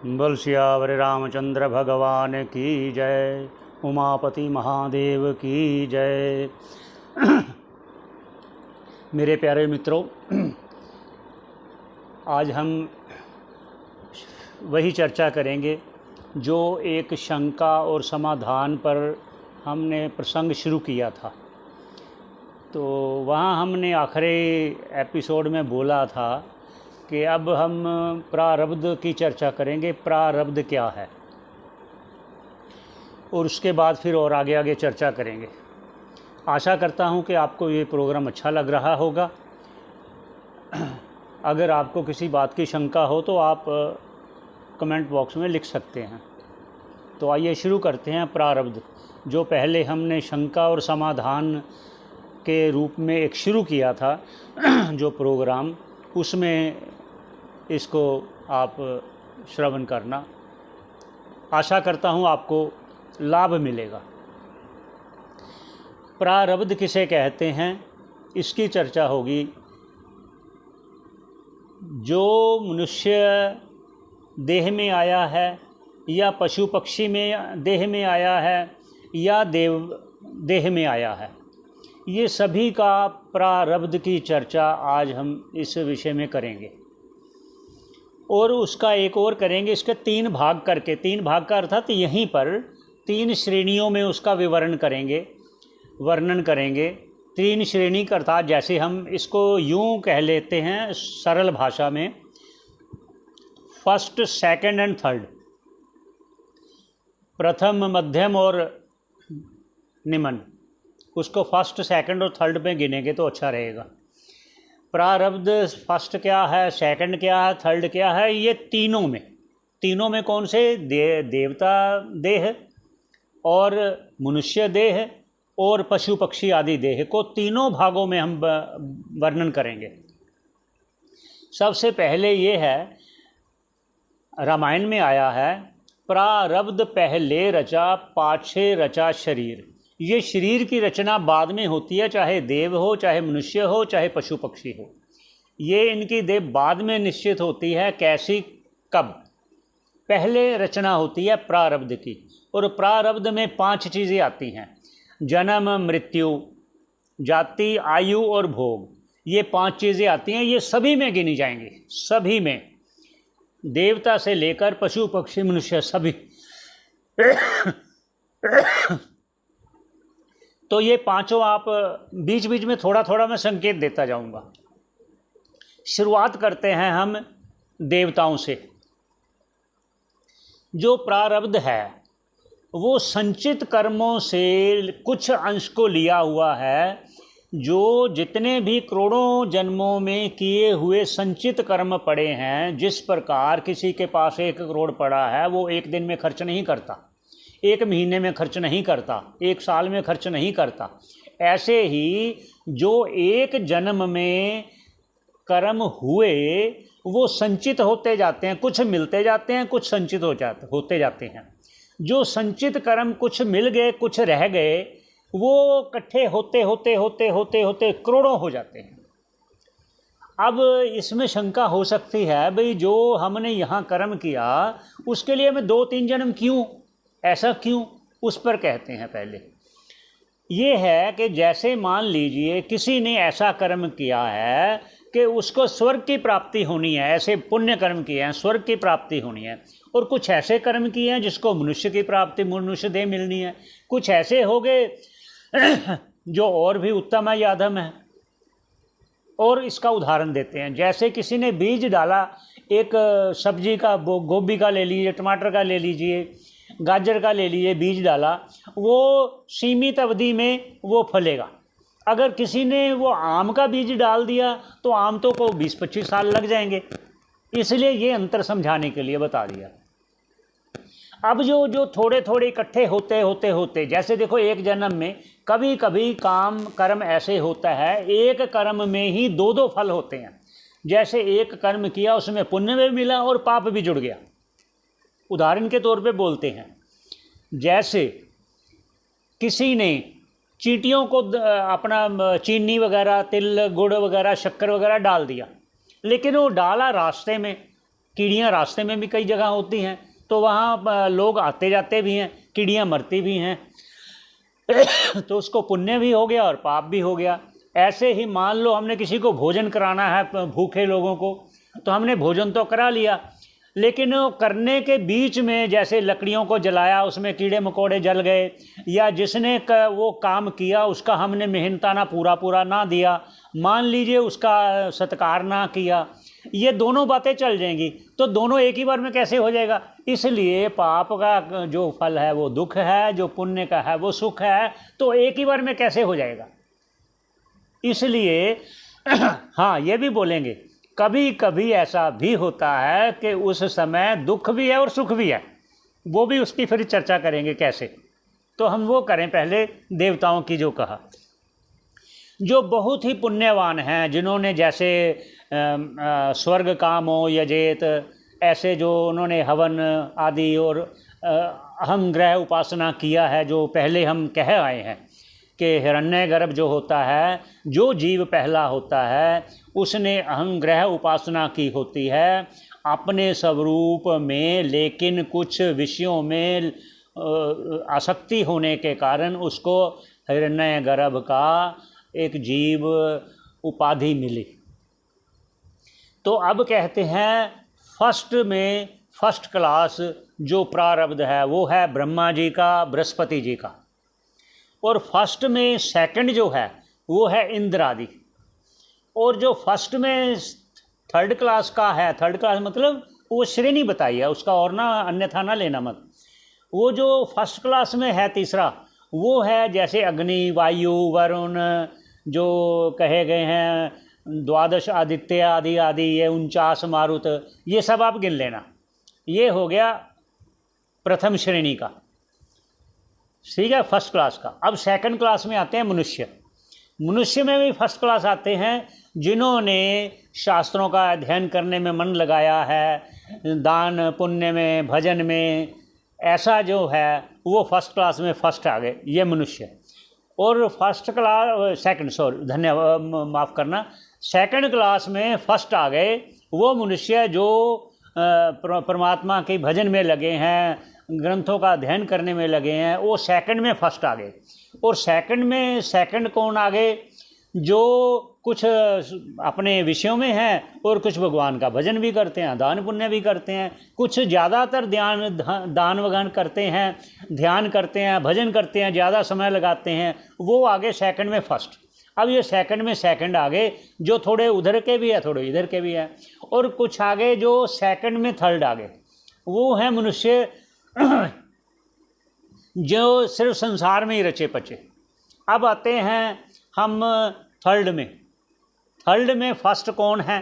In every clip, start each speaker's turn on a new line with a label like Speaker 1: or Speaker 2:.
Speaker 1: बोल सियावर रामचंद्र भगवान की जय। उमापति महादेव की जय। मेरे प्यारे मित्रों, आज हम वही चर्चा करेंगे जो एक शंका और समाधान पर हमने प्रसंग शुरू किया था। तो वहाँ हमने आखिरी एपिसोड में बोला था कि अब हम प्रारब्ध की चर्चा करेंगे। प्रारब्ध क्या है, और उसके बाद फिर और आगे आगे चर्चा करेंगे। आशा करता हूँ कि आपको ये प्रोग्राम अच्छा लग रहा होगा। अगर आपको किसी बात की शंका हो तो आप कमेंट बॉक्स में लिख सकते हैं। तो आइए शुरू करते हैं। प्रारब्ध, जो पहले हमने शंका और समाधान के रूप में एक शुरू किया था जो प्रोग्राम, उसमें इसको आप श्रवण करना। आशा करता हूँ आपको लाभ मिलेगा। प्रारब्ध किसे कहते हैं, इसकी चर्चा होगी। जो मनुष्य देह में आया है, या पशु पक्षी में देह में आया है, या देव देह में आया है, ये सभी का प्रारब्ध की चर्चा आज हम इस विषय में करेंगे। और उसका एक और करेंगे, इसके 3 भाग करके। 3 भाग का अर्थात यहीं पर 3 श्रेणियों में उसका वर्णन करेंगे। 3 श्रेणी का अर्थात जैसे हम इसको यूँ कह लेते हैं सरल भाषा में, फर्स्ट, सेकंड एंड थर्ड। प्रथम, मध्यम और निम्न। उसको फर्स्ट, सेकंड और थर्ड में गिनेंगे तो अच्छा रहेगा। प्रारब्ध फर्स्ट क्या है, सेकंड क्या है, थर्ड क्या है, ये तीनों में कौन से? देवता देह और मनुष्य देह और पशु पक्षी आदि देह को तीनों भागों में हम वर्णन करेंगे। सबसे पहले ये है, रामायण में आया है, प्रारब्ध पहले रचा पाछे रचा शरीर। ये शरीर की रचना बाद में होती है, चाहे देव हो, चाहे मनुष्य हो, चाहे पशु पक्षी हो। ये इनकी देह बाद में निश्चित होती है। कैसी, कब? पहले रचना होती है प्रारब्ध की। और प्रारब्ध में 5 चीज़ें आती हैं: जन्म, मृत्यु, जाति, आयु और भोग। ये 5 चीज़ें आती हैं। ये सभी में गिनी जाएंगी, सभी में, देवता से लेकर पशु पक्षी मनुष्य सभी। तो ये 5 आप बीच बीच में थोड़ा थोड़ा मैं संकेत देता जाऊंगा। शुरुआत करते हैं हम देवताओं से। जो प्रारब्ध है वो संचित कर्मों से कुछ अंश को लिया हुआ है। जो जितने भी करोड़ों जन्मों में किए हुए संचित कर्म पड़े हैं, जिस प्रकार किसी के पास 1 करोड़ पड़ा है, वो एक दिन में खर्च नहीं करता, 1 महीने में खर्च नहीं करता, 1 साल में खर्च नहीं करता। ऐसे ही जो एक जन्म में कर्म हुए वो संचित होते जाते हैं, कुछ मिलते जाते हैं, कुछ संचित होते जाते हैं। जो संचित कर्म कुछ मिल गए, कुछ रह गए, वो इकट्ठे होते होते होते होते होते करोड़ों हो जाते हैं। अब इसमें शंका हो सकती है, भाई जो हमने यहाँ कर्म किया उसके लिए हमें 2-3 जन्म क्यों, ऐसा क्यों? उस पर कहते हैं पहले। ये है कि जैसे मान लीजिए किसी ने ऐसा कर्म किया है कि उसको स्वर्ग की प्राप्ति होनी है, ऐसे पुण्य कर्म किए हैं, स्वर्ग की प्राप्ति होनी है। और कुछ ऐसे कर्म किए हैं जिसको मनुष्य की प्राप्ति, मनुष्य देह मिलनी है। कुछ ऐसे हो गए जो और भी उत्तम है या अधम है। और इसका उदाहरण देते हैं, जैसे किसी ने बीज डाला, एक सब्जी का, गोभी का ले लीजिए, टमाटर का ले लीजिए, गाजर का ले लीजिए, बीज डाला, वो सीमित अवधि में वो फलेगा। अगर किसी ने वो आम का बीज डाल दिया तो आम तो को 20-25 साल लग जाएंगे। इसलिए ये अंतर समझाने के लिए बता दिया। अब जो थोड़े थोड़े इकट्ठे होते, जैसे देखो एक जन्म में कभी कभी कर्म ऐसे होता है, एक कर्म में ही 2 फल होते हैं। जैसे एक कर्म किया उसमें पुण्य भी मिला और पाप भी जुड़ गया। उदाहरण के तौर पे बोलते हैं, जैसे किसी ने चींटियों को अपना चीनी वगैरह, तिल, गुड़ वगैरह, शक्कर वगैरह डाल दिया, लेकिन वो डाला रास्ते में, कीड़ियाँ रास्ते में भी कई जगह होती हैं, तो वहाँ लोग आते जाते भी हैं, कीड़ियाँ मरती भी हैं तो उसको पुण्य भी हो गया और पाप भी हो गया। ऐसे ही मान लो हमने किसी को भोजन कराना है, भूखे लोगों को, तो हमने भोजन तो करा लिया, लेकिन करने के बीच में जैसे लकड़ियों को जलाया, उसमें कीड़े मकोड़े जल गए, या जिसने वो काम किया उसका हमने मेहनताना पूरा ना दिया, मान लीजिए उसका सत्कार ना किया, ये दोनों बातें चल जाएंगी। तो दोनों एक ही बार में कैसे हो जाएगा? इसलिए पाप का जो फल है वो दुख है, जो पुण्य का है वो सुख है, तो एक ही बार में कैसे हो जाएगा? इसलिए हाँ, ये भी बोलेंगे कभी कभी ऐसा भी होता है कि उस समय दुख भी है और सुख भी है, वो भी उसकी फिर चर्चा करेंगे कैसे। तो हम वो करें पहले देवताओं की जो कहा। जो बहुत ही पुण्यवान हैं, जिन्होंने जैसे स्वर्ग कामो यजेत, ऐसे जो उन्होंने हवन आदि और अहम ग्रह उपासना किया है, जो पहले हम कह आए हैं कि हिरण्यगर्भ जो होता है, जो जीव पहला होता है, उसने अहम ग्रह उपासना की होती है अपने स्वरूप में, लेकिन कुछ विषयों में आसक्ति होने के कारण उसको हिरण्यगर्भ का एक जीव उपाधि मिली। तो अब कहते हैं फर्स्ट क्लास जो प्रारब्ध है वो है ब्रह्मा जी का, बृहस्पति जी का, और फर्स्ट में सेकंड जो है वो है इंद्र आदि, और जो फर्स्ट में थर्ड क्लास का है, थर्ड क्लास मतलब वो श्रेणी बताई है उसका, और ना अन्यथा ना लेना मत। वो जो फर्स्ट क्लास में है तीसरा, वो है जैसे अग्नि, वायु, वरुण, जो कहे गए हैं 12 आदित्य आदि आदि, ये 49 मारुत, ये सब आप गिन लेना। ये हो गया प्रथम श्रेणी का, ठीक है, फर्स्ट क्लास का। अब सेकंड क्लास में आते हैं मनुष्य। मनुष्य में भी फर्स्ट क्लास आते हैं जिन्होंने शास्त्रों का अध्ययन करने में मन लगाया है, दान पुण्य में, भजन में, ऐसा जो है वो फर्स्ट क्लास में फर्स्ट आ गए, ये मनुष्य। और फर्स्ट क्लास सेकंड, सॉरी धन्यवाद, माफ़ करना, सेकंड क्लास में फर्स्ट आ गए वो मनुष्य जो परमात्मा के भजन में लगे हैं, ग्रंथों का अध्ययन करने में लगे हैं, वो सेकंड में फर्स्ट आ गए। और सेकंड में सेकंड कौन आ गए? जो कुछ अपने विषयों में हैं और कुछ भगवान का भजन भी करते हैं, दान पुण्य भी करते हैं, कुछ ज़्यादातर दान वगैरह करते हैं, ध्यान करते हैं, भजन करते हैं, ज़्यादा समय लगाते हैं, वो आगे सेकंड में फर्स्ट। अब ये सेकंड में सेकंड आगे जो थोड़े उधर के भी है, थोड़े इधर के भी हैं, और कुछ आगे जो सेकंड में थर्ड आगे, वो है मनुष्य जो सिर्फ संसार में ही रचे पचे। अब आते हैं हम थर्ड में। थर्ड में फर्स्ट कौन है?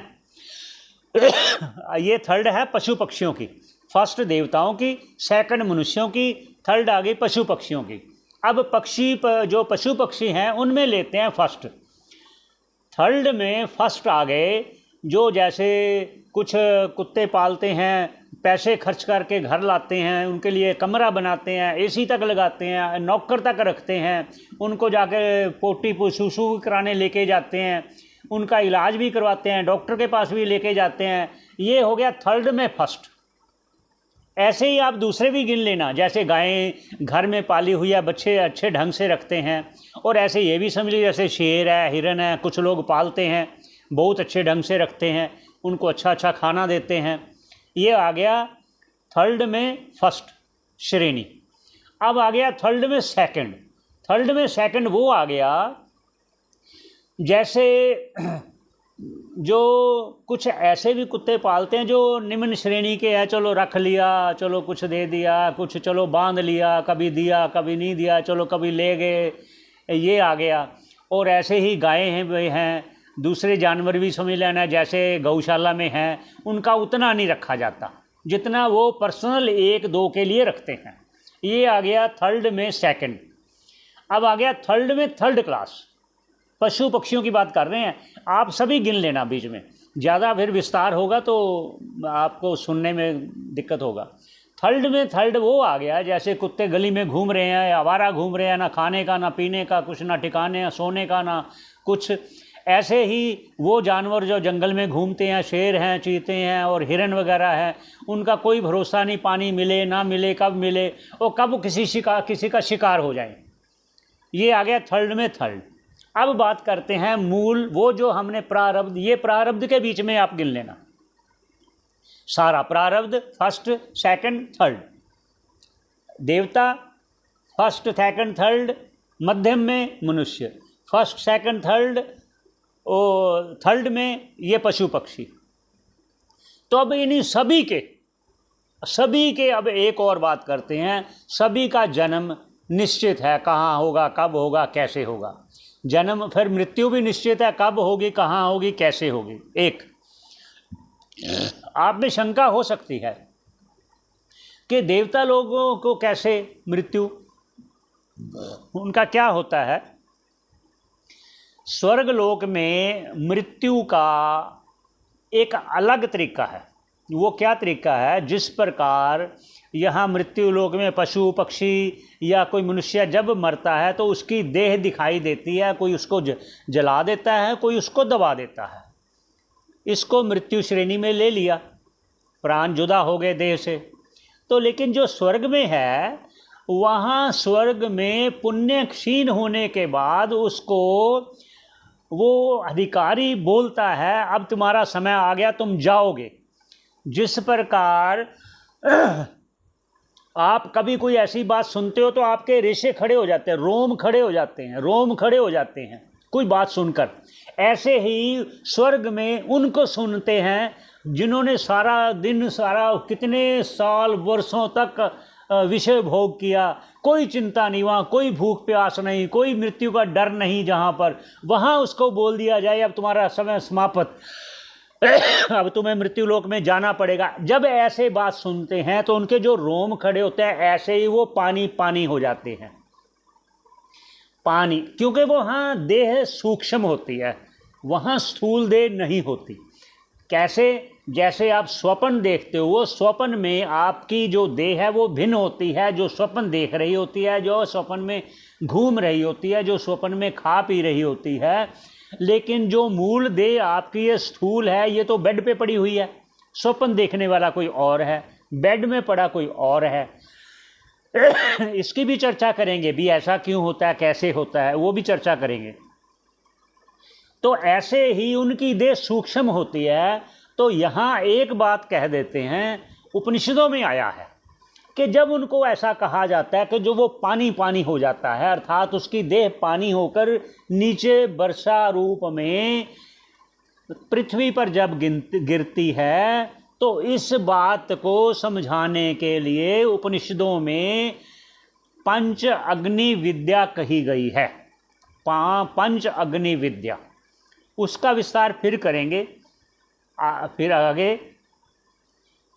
Speaker 1: ये थर्ड है पशु पक्षियों की, फर्स्ट देवताओं की, सेकंड मनुष्यों की, थर्ड आ गई पशु पक्षियों की। अब पक्षी जो पशु पक्षी हैं उनमें लेते हैं फर्स्ट। थर्ड में फर्स्ट आ गए जो जैसे कुछ कुत्ते पालते हैं, पैसे खर्च करके घर लाते हैं, उनके लिए कमरा बनाते हैं, एसी तक लगाते हैं, नौकर तक रखते हैं, उनको जाके पोटी सुसु कराने लेके जाते हैं, उनका इलाज भी करवाते हैं, डॉक्टर के पास भी लेके जाते हैं। ये हो गया थर्ड में फर्स्ट। ऐसे ही आप दूसरे भी गिन लेना, जैसे गायें घर में पाली हुई है, बच्चे अच्छे ढंग से रखते हैं, और ऐसे ये भी समझ लीजिए जैसे शेर है, हिरन है, कुछ लोग पालते हैं, बहुत अच्छे ढंग से रखते हैं, उनको अच्छा अच्छा खाना देते हैं। ये आ गया थर्ड में फर्स्ट श्रेणी। अब आ गया थर्ड में सेकंड। थर्ड में सेकंड वो आ गया जैसे जो कुछ ऐसे भी कुत्ते पालते हैं जो निम्न श्रेणी के हैं, चलो रख लिया, चलो कुछ दे दिया, कुछ चलो बांध लिया, कभी दिया कभी नहीं दिया, चलो कभी ले गए, ये आ गया। और ऐसे ही गायें हैं वे हैं, दूसरे जानवर भी समझ लेना जैसे गौशाला में हैं, उनका उतना नहीं रखा जाता जितना वो पर्सनल एक दो के लिए रखते हैं। ये आ गया थर्ड में सेकंड। अब आ गया थर्ड में थर्ड क्लास। पशु पक्षियों की बात कर रहे हैं, आप सभी गिन लेना, बीच में ज़्यादा फिर विस्तार होगा तो आपको सुनने में दिक्कत होगा। थर्ड में थर्ड वो आ गया जैसे कुत्ते गली में घूम रहे हैं, आवारा घूम रहे हैं, ना खाने का ना पीने का कुछ, ना ठिकाने, ना सोने का ना कुछ, ऐसे ही वो जानवर जो जंगल में घूमते हैं, शेर हैं, चीते हैं और हिरन वगैरह हैं, उनका कोई भरोसा नहीं, पानी मिले ना मिले, कब मिले और कब किसी का शिकार हो जाए। ये आ गया थर्ड में थर्ड। अब बात करते हैं मूल, वो जो हमने प्रारब्ध, ये प्रारब्ध के बीच में आप गिन लेना सारा प्रारब्ध, फर्स्ट सेकंड थर्ड। देवता फर्स्ट सेकंड थर्ड, मध्यम में मनुष्य फर्स्ट सेकंड थर्ड, और थर्ड में ये पशु पक्षी। तो अब इन्हीं सभी के अब एक और बात करते हैं, सभी का जन्म निश्चित है, कहाँ होगा, कब होगा, कैसे होगा। जन्म, फिर मृत्यु भी निश्चित है, कब होगी, कहाँ होगी, कैसे होगी। एक आप में शंका हो सकती है कि देवता लोगों को कैसे मृत्यु, उनका क्या होता है। स्वर्ग लोक में मृत्यु का एक अलग तरीका है। वो क्या तरीका है, जिस प्रकार यहाँ मृत्यु लोक में पशु पक्षी या कोई मनुष्य जब मरता है तो उसकी देह दिखाई देती है, कोई उसको जला देता है, कोई उसको दबा देता है, इसको मृत्यु श्रेणी में ले लिया, प्राण जुदा हो गए देह से। तो लेकिन जो स्वर्ग में है, वहाँ स्वर्ग में पुण्य क्षीण होने के बाद उसको वो अधिकारी बोलता है, अब तुम्हारा समय आ गया, तुम जाओगे। जिस प्रकार आप कभी कोई ऐसी बात सुनते हो तो आपके रेशे खड़े हो जाते हैं, रोम खड़े हो जाते हैं, रोम खड़े हो जाते हैं कोई बात सुनकर। ऐसे ही स्वर्ग में उनको सुनते हैं जिन्होंने सारा दिन, सारा कितने साल वर्षों तक विषय भोग किया, कोई चिंता नहीं, वहाँ कोई भूख प्यास नहीं, कोई मृत्यु का डर नहीं, जहाँ पर वहाँ उसको बोल दिया जाए अब तुम्हारा समय समाप्त, अब तुम्हें मृत्यु लोक में जाना पड़ेगा। जब ऐसे बात सुनते हैं तो उनके जो रोम खड़े होते हैं, ऐसे ही वो पानी पानी हो जाते हैं, पानी, क्योंकि वहाँ देह सूक्ष्म होती है, वहाँ स्थूल देह नहीं होती। कैसे, जैसे आप स्वप्न देखते हो, वो स्वप्न में आपकी जो देह है वो भिन्न होती है, जो स्वप्न देख रही होती है, जो स्वप्न में घूम रही होती है, जो स्वप्न में खा पी रही होती है। लेकिन जो मूल देह आपकी ये स्थूल है, ये तो बेड पे पड़ी हुई है, स्वप्न देखने वाला कोई और है, बेड में पड़ा कोई और है। इसकी भी चर्चा करेंगे भी, ऐसा क्यों होता है, कैसे होता है, वो भी चर्चा करेंगे। तो ऐसे ही उनकी देह सूक्ष्म होती है। तो यहाँ एक बात कह देते हैं, उपनिषदों में आया है कि जब उनको ऐसा कहा जाता है कि जो वो पानी पानी हो जाता है, अर्थात उसकी देह पानी होकर नीचे वर्षा रूप में पृथ्वी पर जब गिरती है, तो इस बात को समझाने के लिए उपनिषदों में पंच अग्नि विद्या कही गई है। पंच अग्नि विद्या, उसका विस्तार फिर करेंगे, फिर आगे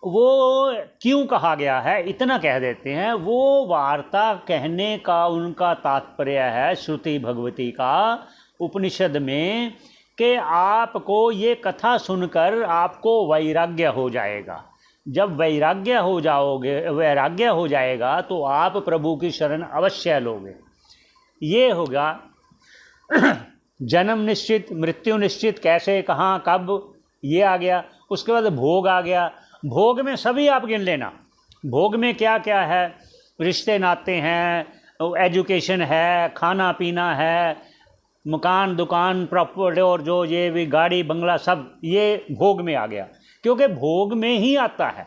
Speaker 1: वो क्यों कहा गया है इतना कह देते हैं। वो वार्ता कहने का उनका तात्पर्य है श्रुति भगवती का उपनिषद में, कि आपको ये कथा सुनकर आपको वैराग्य हो जाएगा। जब वैराग्य हो जाएगा तो आप प्रभु की शरण अवश्य लोगे। ये होगा जन्म निश्चित, मृत्यु निश्चित, कैसे, कहाँ, कब, ये आ गया। उसके बाद भोग आ गया। भोग में सभी आप गिन लेना, भोग में क्या क्या है, रिश्ते नाते हैं, एजुकेशन है, खाना पीना है, मकान दुकान प्रॉपर्टी और जो ये भी गाड़ी बंगला, सब ये भोग में आ गया, क्योंकि भोग में ही आता है।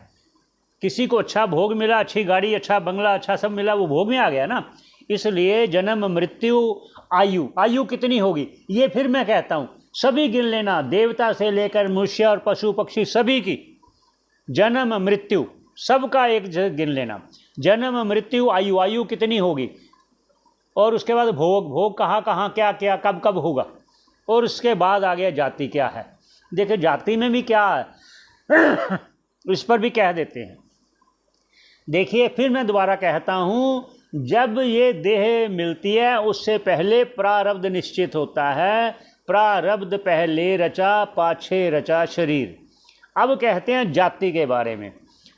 Speaker 1: किसी को अच्छा भोग मिला, अच्छी गाड़ी, अच्छा बंगला, अच्छा सब मिला, वो भोग में आ गया ना। इसलिए जन्म मृत्यु आयु, आयु कितनी होगी ये फिर मैं कहता हूँ, सभी गिन लेना, देवता से लेकर मनुष्य और पशु पक्षी सभी की जन्म मृत्यु सबका एक गिन लेना। जन्म मृत्यु आयु, आयु कितनी होगी, और उसके बाद भोग, भोग कहाँ कहाँ क्या क्या कब कब होगा, और उसके बाद आ गया जाति क्या है। देखिए जाति में भी क्या है इस पर भी कह देते हैं। देखिए फिर मैं दोबारा कहता हूँ, जब ये देह मिलती है उससे पहले प्रारब्ध निश्चित होता है। प्रारब्ध पहले रचा पाछे रचा शरीर। अब कहते हैं जाति के बारे में।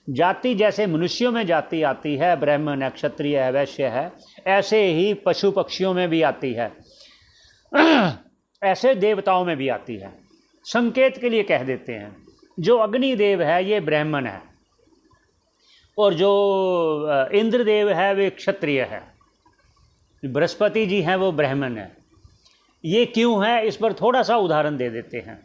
Speaker 1: जाति जैसे मनुष्यों में जाति आती है, ब्राह्मण है, क्षत्रिय है, वैश्य है, ऐसे ही पशु पक्षियों में भी आती है। ऐसे देवताओं में भी आती है। संकेत के लिए कह देते हैं, जो अग्निदेव है ये ब्राह्मण है, और जो इंद्रदेव है वे क्षत्रिय है, बृहस्पति जी हैं वो ब्राह्मण है। ये क्यों है, इस पर थोड़ा सा उदाहरण दे देते हैं।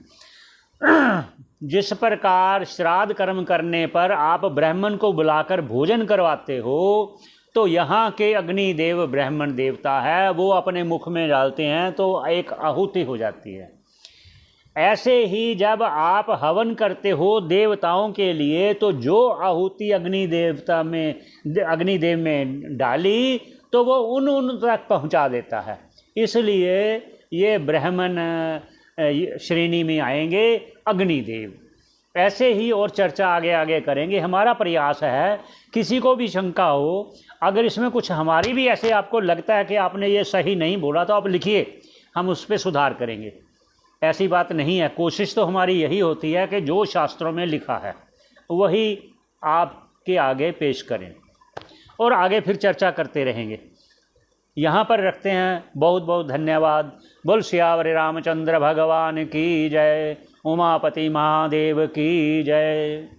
Speaker 1: जिस प्रकार श्राद्ध कर्म करने पर आप ब्राह्मण को बुलाकर भोजन करवाते हो, तो यहाँ के अग्निदेव ब्राह्मण देवता है, वो अपने मुख में डालते हैं तो एक आहुति हो जाती है। ऐसे ही जब आप हवन करते हो देवताओं के लिए, तो जो आहुति अग्निदेव में डाली तो वो उन तक पहुंचा देता है। इसलिए ये ब्राह्मण श्रेणी में आएंगे अग्निदेव। ऐसे ही और चर्चा आगे आगे करेंगे। हमारा प्रयास है, किसी को भी शंका हो, अगर इसमें कुछ हमारी भी ऐसे आपको लगता है कि आपने ये सही नहीं बोला, तो आप लिखिए, हम उस पर सुधार करेंगे। ऐसी बात नहीं है। कोशिश तो हमारी यही होती है कि जो शास्त्रों में लिखा है वही आपके आगे पेश करें, और आगे फिर चर्चा करते रहेंगे। यहाँ पर रखते हैं। बहुत बहुत धन्यवाद। बोल सियावर रामचंद्र भगवान की जय। उमापति महादेव की जय।